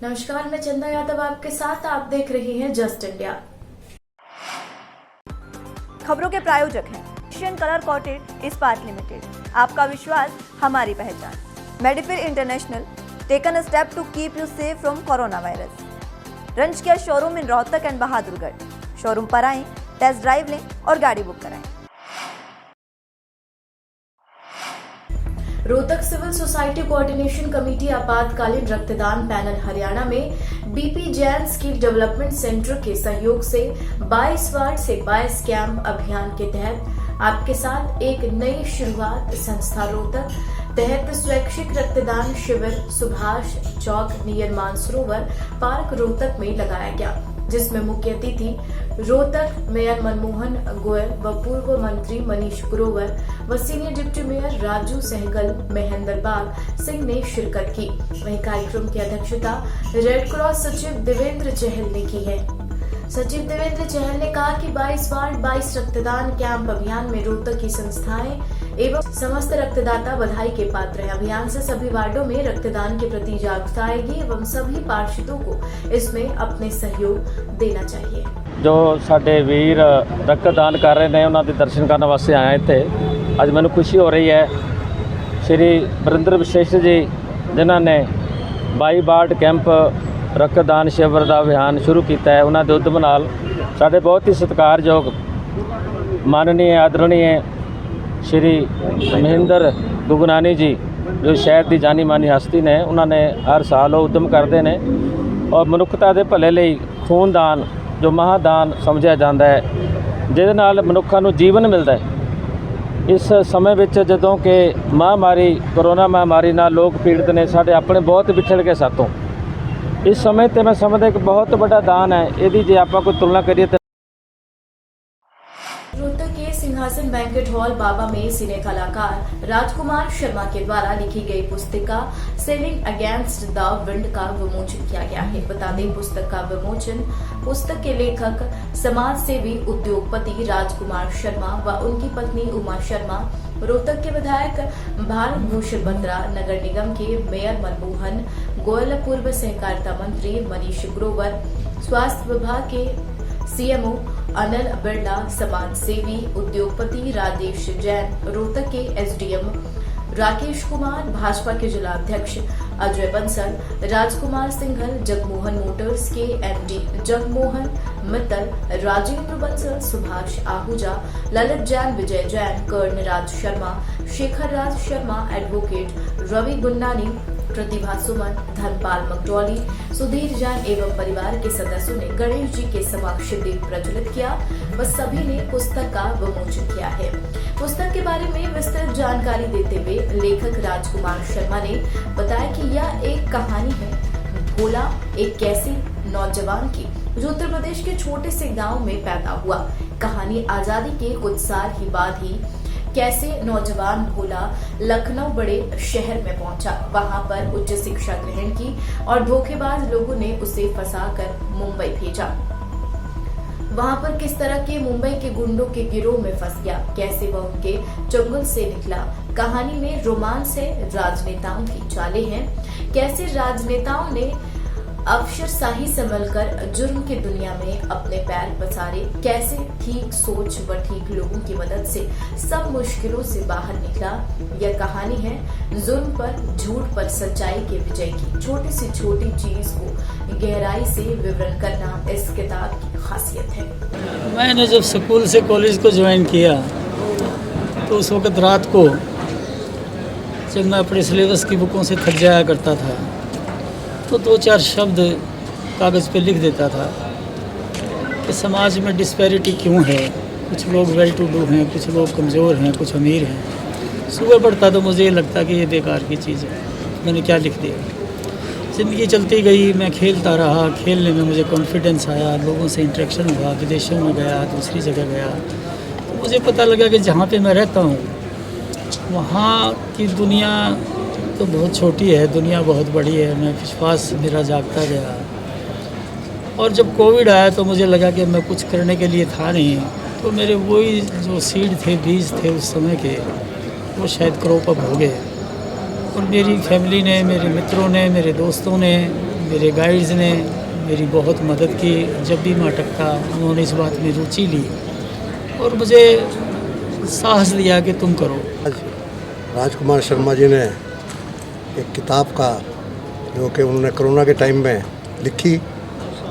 नमस्कार, मैं चंदा यादव आपके साथ। आप देख रहे हैं जस्ट इंडिया। खबरों के प्रायोजक हैं Asian colour coated Ispat limited. आपका विश्वास हमारी पहचान। मेडिफिर international taken a step to keep you safe from corona virus. रंज किया showroom in Rohtak and Bahadurgarh. Showroom पर आएं, टेस्ट ड्राइव लें और गाड़ी बुक कराएं। Rohtak civil society coordination committee आपातकालीन रक्तदान पैनल हरियाणा में BP Jain skill development centre के सहयोग से 22 वार्ड से 22 कैंप अभियान के तहत आपके साथ एक नई शुरुआत संस्था रोहतक तहत स्वैच्छिक रक्तदान शिविर सुभाष चौक नियर मानसरोवर पार्क रोहतक में लगाया गया, जिसमें मुख्य अतिथि रोहतक मेयर मनमोहन गोयल व पूर्व मंत्री मनीष ग्रोवर व senior deputy mayor Raju Sehgal Mahendrabagh Singh ने शिरकत की। वहीं कार्यक्रम की अध्यक्षता रेड क्रॉस सचिव देवेंद्र चहल ने की है। सचिव देवेंद्र चहल ने कहा कि 22 वार्ड 22 रक्तदान कैंप अभियान में रोहतक की संस्थाएं एवं समस्त रक्तदाता बधाई के पात्र हैं। अभियान से सभी वार्डों में रक्तदान के प्रति जागरूकता आएगी एवं सभी पार्षदों को इसमें अपने सहयोग देना चाहिए। जो साडे वीर रक्तदान कर रहे हैं उन्होंने दर्शन करने वास्ते आया इत्थे। अज मैनूं खुशी हो रही है श्री वरिंदर विशेष जी जिन्होंने 22 वार्ड कैंप रक्तदान शिविर का अभियान शुरू किया है। उन्होंने उद्यम नाल साडे बहुत ही सत्कारयोग माननीय आदरणीय श्री महेंद्र गुगनानी जी जो शहर की जानी मानी हस्ती ने, उन्होंने हर साल उद्यम करते हैं और मनुखता के भले लिए खूनदान जो महादान समझा जाता है, जिहदे नाल मनुक्खां नूं जीवन मिलता है। इस समय विच जदों कि महामारी कोरोना महामारी नाल लोग पीड़ित ने, साडे अपने बहुत विछड़ गए सातों। इस समय ते मैं समझदा एक बहुत बड़ा दान है, यदि जे आपां कोई तुलना करिए तो रोहतक के सिंहासन बैंकेट हॉल बाबा में सिने कलाकार राजकुमार शर्मा के द्वारा लिखी गई पुस्तिका सेलिंग अगेंस्ट द विंड का विमोचन किया गया है। बता दें, पुस्तक का विमोचन पुस्तक के लेखक समाज सेवी उद्योगपति राजकुमार शर्मा व उनकी पत्नी उमा शर्मा, रोहतक के विधायक भारत भूषण बत्रा, नगर निगम के मेयर मनमोहन गोयल, पूर्व सहकारिता मंत्री मनीष ग्रोवर, स्वास्थ्य विभाग के सीएमओ अनिल बिरला, समाज सेवी उद्योगपति राजेश जैन, रोहतक के एसडीएम राकेश कुमार, भाजपा के जिला अध्यक्ष अजय बंसल, राजकुमार सिंघल, जगमोहन मोटर्स के एमडी जगमोहन मित्तल, राजेंद्र बंसल, सुभाष आहूजा, ललित जैन, विजय जैन, कर्ण राज शर्मा, शेखर राज शर्मा, एडवोकेट रवि गुन्नानी, प्रतिभा सुमन, धनपाल मकडौली, सुधीर जैन एवं परिवार के सदस्यों ने गणेश जी के समक्ष दीप प्रज्वलित किया व सभी ने पुस्तक का विमोचन किया है। पुस्तक के बारे में विस्तृत जानकारी देते हुए लेखक राजकुमार शर्मा ने बताया कि यह एक कहानी है भोला एक कैसे नौजवान की जो उत्तर प्रदेश के छोटे से गांव में पैदा हुआ। कहानी आजादी के कुछ साल ही बाद ही कैसे नौजवान भोला लखनऊ बड़े शहर में पहुंचा, वहां पर उच्च शिक्षा ग्रहण की और धोखेबाज लोगों ने उसे फंसाकर मुंबई भेजा। वहां पर किस तरह के मुंबई के गुंडों के गिरोह में फंस गया, कैसे वह उनके चंगुल से निकला। कहानी में रोमांस है, राजनेताओं की चालें हैं, कैसे राजनेताओं ने अफसरशाही संभलकर जुर्म की दुनिया में अपने पैर पसारे, कैसे ठीक सोच व ठीक लोगों की मदद से सब मुश्किलों से बाहर निकला। यह कहानी है जुर्म पर झूठ पर सच्चाई के विजय की। छोटी से छोटी चीज को गहराई से विवरण करना इस किताब की खासियत है। मैंने जब स्कूल से कॉलेज को ज्वाइन किया तो उस वक्त रात को जब मैं अपने सिलेबस की बुकों से थक जाया करता था तो 2-4 शब्द कागज़ पे लिख देता था कि समाज में डिस्पैरिटी क्यों है, कुछ लोग वेल टू डू हैं, कुछ लोग कमज़ोर हैं, कुछ अमीर हैं। सुबह पढ़ता तो मुझे ये लगता कि ये बेकार की चीज़ है, मैंने क्या लिख दिया। ज़िंदगी चलती गई, मैं खेलता रहा, खेलने में मुझे कॉन्फिडेंस आया, लोगों से इंटरेक्शन हुआ, विदेशों में गया, दूसरी जगह गया तो मुझे पता लगा कि जहाँ पे मैं रहता हूँ वहाँ की दुनिया तो बहुत छोटी है, दुनिया बहुत बड़ी है। मैं विश्वास मेरा जागता गया और जब कोविड आया तो मुझे लगा कि मैं कुछ करने के लिए था नहीं, तो मेरे वही जो सीड थे, बीज थे उस समय के, वो शायद क्रॉप अप हो गए। और मेरी फैमिली ने, मेरे मित्रों ने, मेरे दोस्तों ने, मेरे गाइड्स ने मेरी बहुत मदद की। जब भी मैं अटकता उन्होंने इस बात में रुचि ली और मुझे साहस दिया कि तुम करो। आज राजकुमार शर्मा जी ने एक किताब का जो कि उन्होंने कोरोना के टाइम में लिखी,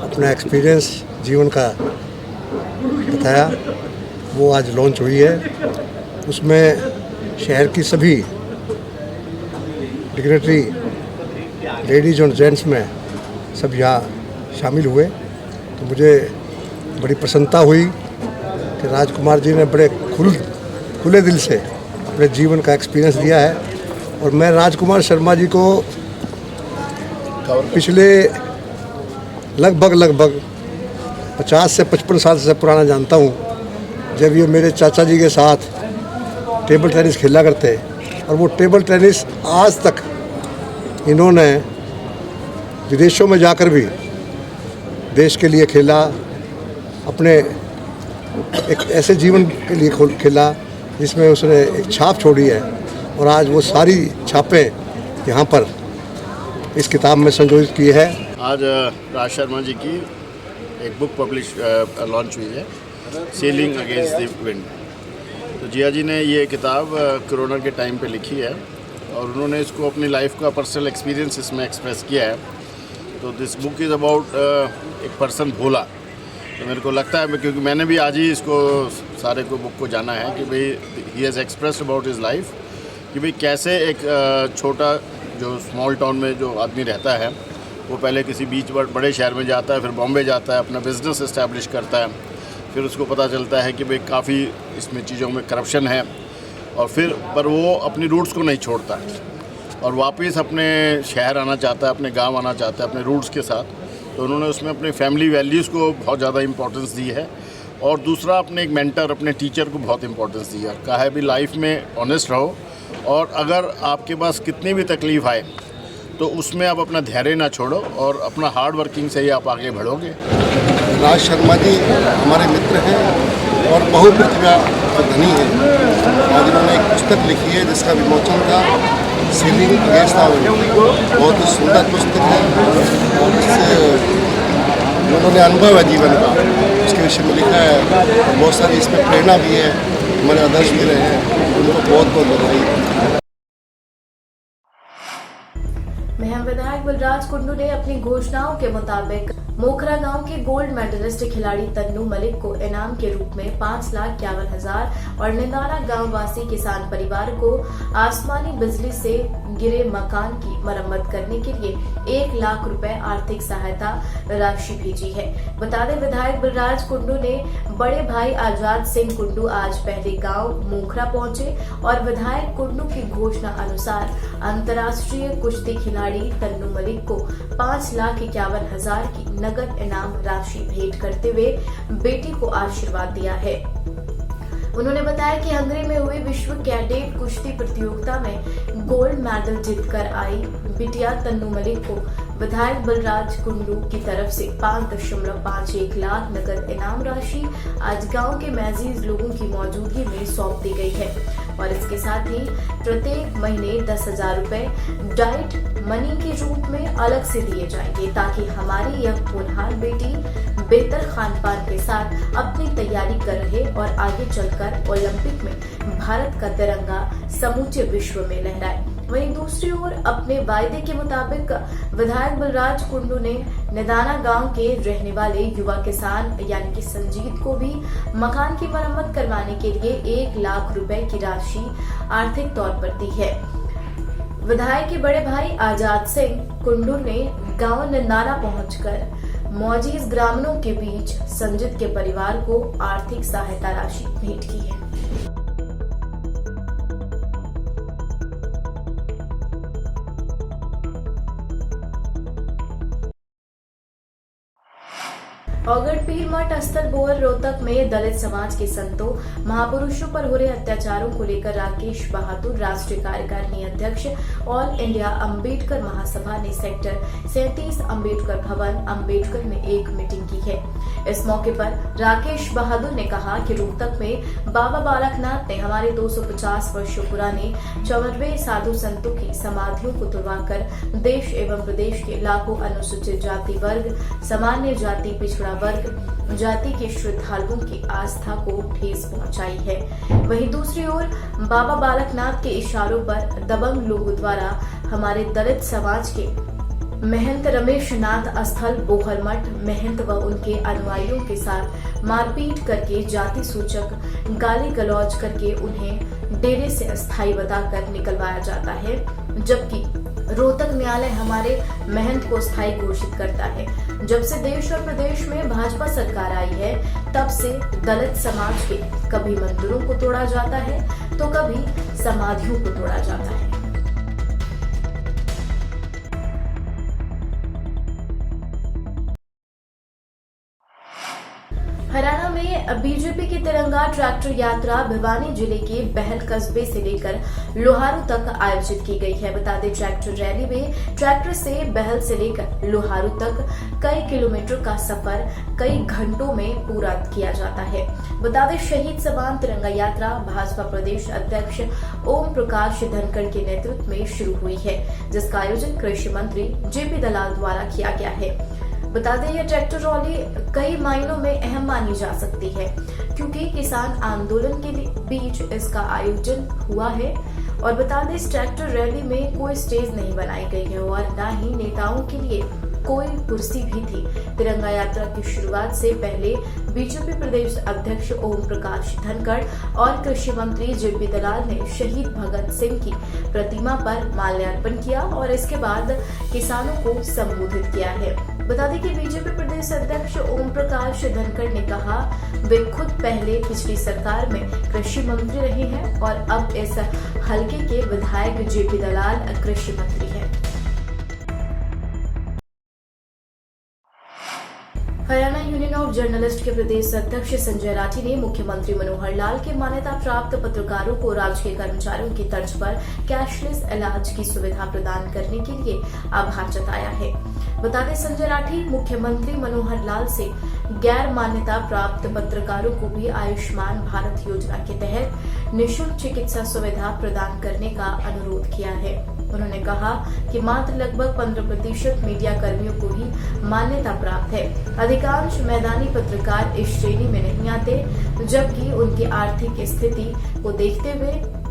अपना एक्सपीरियंस जीवन का बताया, वो आज लॉन्च हुई है। उसमें शहर की सभी डिग्नेटरी लेडीज और जेंट्स में सब यहाँ शामिल हुए। तो मुझे बड़ी प्रसन्नता हुई कि राजकुमार जी ने बड़े खुले दिल से अपने जीवन का एक्सपीरियंस दिया है। और मैं राजकुमार शर्मा जी को पिछले लगभग 50 से 55 साल से पुराना जानता हूँ, जब ये मेरे चाचा जी के साथ टेबल टेनिस खेला करते। और वो टेबल टेनिस आज तक इन्होंने विदेशों में जाकर भी देश के लिए खेला, अपने एक ऐसे जीवन के लिए खेला जिसमें उसने एक छाप छोड़ी है। और आज वो सारी छापें यहाँ पर इस किताब में संजोजित की है। आज राज शर्मा जी की एक बुक लॉन्च हुई है, सेलिंग अगेंस्ट द विंड। तो जिया जी ने ये किताब कोरोना के टाइम पे लिखी है और उन्होंने इसको अपनी लाइफ का पर्सनल एक्सपीरियंस इसमें एक्सप्रेस किया है। तो दिस बुक इज़ अबाउट एक पर्सन भोला। तो मेरे को लगता है, क्योंकि मैंने भी आज ही इसको सारे को बुक को जाना है कि भाई he has expressed about his life, कि भाई कैसे एक छोटा जो स्मॉल टाउन में जो आदमी रहता है, वो पहले किसी बीच बड़े शहर में जाता है, फिर बॉम्बे जाता है, अपना बिज़नेस इस्टेब्लिश करता है, फिर उसको पता चलता है कि भाई काफ़ी इसमें चीज़ों में करप्शन है, और फिर पर वो अपनी रूट्स को नहीं छोड़ता और वापस अपने शहर आना चाहता है, अपने गांव आना चाहता है अपने रूट्स के साथ। तो उन्होंने उसमें अपने फैमिली वैल्यूज़ को बहुत ज़्यादा इंपॉर्टेंस दी है। और दूसरा, अपने एक मेंटर, अपने टीचर को बहुत इंपॉर्टेंस दी है। कहा है भी लाइफ में ऑनेस्ट रहो, और अगर आपके पास कितनी भी तकलीफ़ आए तो उसमें आप अपना धैर्य ना छोड़ो और अपना हार्ड वर्किंग से ही आप आगे बढ़ोगे। राज शर्मा जी हमारे मित्र हैं और बहुप्रतिभा के धनी हैं। आज उन्होंने एक पुस्तक लिखी है जिसका विमोचन था, सेलिंग अगेंस्ट द विंड। बहुत ही सुंदर पुस्तक है और इससे जो उन्होंने अनुभव है जीवन का उसके विषय में लिखा है। बहुत सारी इसमें प्रेरणा भी है, हमारे आदर्श भी रहे हैं। उनको बहुत बहुत बधाई। महम विधायक बलराज कुंडू ने अपनी घोषणाओं के मुताबिक मोखरा गांव के गोल्ड मेडलिस्ट खिलाड़ी तन्नू मलिक को इनाम के रूप में 5,51,000 और निंदाना गांव वासी किसान परिवार को आसमानी बिजली से गिरे मकान की मरम्मत करने के लिए 1 लाख रुपए आर्थिक सहायता राशि भेजी है। बता दें, विधायक बलराज कुंडू ने बड़े भाई आजाद सिंह कुंडू आज पहले गांव मोखरा पहुंचे और विधायक कुंडू की घोषणा अनुसार अंतर्राष्ट्रीय कुश्ती खिलाड़ी तन्नू मलिक को 5,51,000 की नगद इनाम राशि भेंट करते हुए बेटी को आशीर्वाद दिया है। उन्होंने बताया कि हंगरी में हुई विश्व कैडेट कुश्ती प्रतियोगिता में गोल्ड मेडल जीतकर आई बिटिया तन्नू मलिक को विधायक बलराज कुंडू की तरफ से 5.51 लाख नगद इनाम राशि आज गांव के मैजीज लोगों की मौजूदगी में सौंप दी गई है। और इसके साथ ही प्रत्येक महीने 10,000 रुपए डाइट मनी के रूप में अलग से दिए जाएंगे, ताकि हमारी यह होनहार बेटी बेहतर खान पान के साथ अपनी तैयारी कर रहे और आगे चलकर ओलंपिक में भारत का तिरंगा समूचे विश्व में लहराए। वहीं दूसरी ओर अपने वायदे के मुताबिक विधायक बलराज कुंडू ने निदाना गांव के रहने वाले युवा किसान यानी कि संजीत को भी मकान की मरम्मत करवाने के लिए 1 लाख रुपए की राशि आर्थिक तौर पर दी है। विधायक के बड़े भाई आजाद सिंह कुंडू ने गांव निदाना पहुंचकर मौजूद ग्रामीणों के बीच संजीत के परिवार को आर्थिक सहायता राशि भेंट की है। औगड़ पीर मठ स्थल बोर रोहतक में दलित समाज के संतों महापुरुषों पर हो रहे अत्याचारों को लेकर राकेश बहादुर राष्ट्रीय कार्यकारिणी अध्यक्ष ऑल इंडिया अंबेडकर महासभा ने सेक्टर 37 अंबेडकर भवन अंबेडकर में एक मीटिंग की है। इस मौके पर राकेश बहादुर ने कहा कि रोहतक में बाबा बालकनाथ ने हमारे 250 वर्षों पुराने 54 साधु संतों की समाधियों को तुड़वाकर देश एवं प्रदेश के लाखों अनुसूचित जाति वर्ग, सामान्य जाति, पिछड़ा वर्ग जाति के श्रद्धालुओं की आस्था को ठेस पहुंचाई है। वहीं दूसरी ओर बाबा बालकनाथ के इशारों पर दबंग लोगों द्वारा हमारे दलित समाज के महंत रमेश नाथ स्थल बोहर मठ महंत व उनके अनुयायियों के साथ मारपीट करके जाति सूचक गाली गलौज करके उन्हें डेरे से अस्थायी बताकर निकलवाया जाता है, जबकि रोहतक न्यायालय हमारे महंत को स्थायी घोषित करता है। जब से देश और प्रदेश में भाजपा सरकार आई है, तब से दलित समाज के कभी मंदिरों को तोड़ा जाता है तो कभी समाधियों को तोड़ा जाता है। हरियाणा में बीजेपी की तिरंगा ट्रैक्टर यात्रा भिवानी जिले के बहल कस्बे से लेकर लोहारू तक आयोजित की गई है। बता दें, ट्रैक्टर रैली में ट्रैक्टर से बहल से लेकर लोहारू तक कई किलोमीटर का सफर कई घंटों में पूरा किया जाता है। बता दें, शहीद समान तिरंगा यात्रा भाजपा प्रदेश अध्यक्ष ओम प्रकाश धनखड़ के नेतृत्व में शुरू हुई है, जिसका आयोजन कृषि मंत्री जेपी दलाल द्वारा किया गया है। बता दें, यह ट्रैक्टर रैली कई मायनों में अहम मानी जा सकती है, क्योंकि किसान आंदोलन के बीच इसका आयोजन हुआ है। और बता दें, इस ट्रैक्टर रैली में कोई स्टेज नहीं बनाई गई है और न ही नेताओं के लिए कोई कुर्सी भी थी। तिरंगा यात्रा की शुरुआत से पहले बीजेपी प्रदेश अध्यक्ष ओम प्रकाश धनखड़ और कृषि मंत्री जेपी दलाल ने शहीद भगत सिंह की प्रतिमा पर माल्यार्पण किया और इसके बाद किसानों को संबोधित किया है। बता दें कि बीजेपी प्रदेश अध्यक्ष ओम प्रकाश धनखड़ ने कहा, वे खुद पहले पिछली सरकार में कृषि मंत्री रहे हैं और अब इस हलके के विधायक जेपी दलाल कृषि मंत्री हैं। हरियाणा यूनियन ऑफ जर्नलिस्ट के प्रदेश अध्यक्ष संजय राठी ने मुख्यमंत्री मनोहर लाल के मान्यता प्राप्त पत्रकारों को राजकीय कर्मचारियों की तर्ज पर कैशलेस इलाज की सुविधा प्रदान करने के लिए आभार जताया है। बता दें, संजय राठी मुख्यमंत्री मनोहर लाल से गैर मान्यता प्राप्त पत्रकारों को भी आयुष्मान भारत योजना के तहत निःशुल्क चिकित्सा सुविधा प्रदान करने का अनुरोध किया है। उन्होंने कहा कि मात्र लगभग 15% मीडिया कर्मियों को ही मान्यता प्राप्त है। अधिकांश मैदानी पत्रकार इस श्रेणी में नहीं आते, जबकि उनकी आर्थिक स्थिति को देखते हुए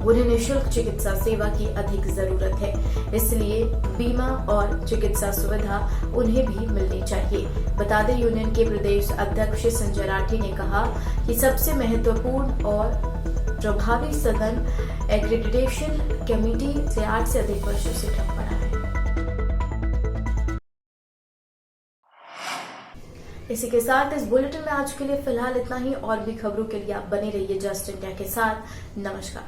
उन्हें निःशुल्क चिकित्सा सेवा की अधिक जरूरत है, इसलिए बीमा और चिकित्सा सुविधा उन्हें भी मिलनी चाहिए। बता दें, यूनियन के प्रदेश अध्यक्ष संजय राठी ने कहा कि सबसे महत्वपूर्ण और प्रभावी सदन एक्रेडिटेशन कमेटी से 8 से अधिक वर्षों से ठप पड़ा है। इसी के साथ इस बुलेटिन में आज के लिए फिलहाल इतना ही। और भी खबरों के लिए आप बने रहिए जस्ट इंडिया के साथ। नमस्कार।